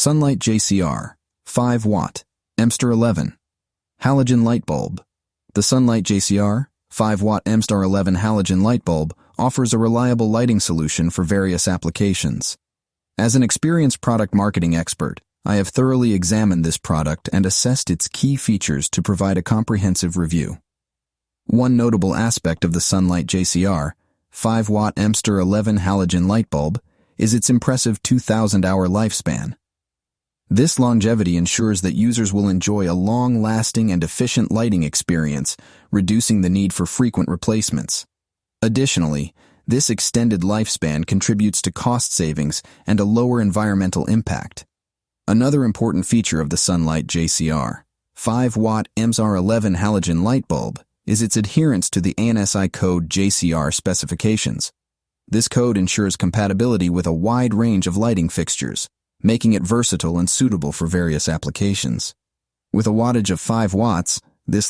Sunlite JCR, 5-watt, MR11 Halogen light bulb. The Sunlite JCR, 5-watt MR11 halogen light bulb offers a reliable lighting solution for various applications. As an experienced product marketing expert, I have thoroughly examined this product and assessed its key features to provide a comprehensive review. One notable aspect of the Sunlite JCR, 5-watt MR11 halogen light bulb, is its impressive 2,000-hour lifespan. This longevity ensures that users will enjoy a long-lasting and efficient lighting experience, reducing the need for frequent replacements. Additionally, this extended lifespan contributes to cost savings and a lower environmental impact. Another important feature of the Sunlite JCR, 5-watt MR11 halogen light bulb, is its adherence to the ANSI code JCR specifications. This code ensures compatibility with a wide range of lighting fixtures, making it versatile and suitable for various applications. With a wattage of 5 watts, this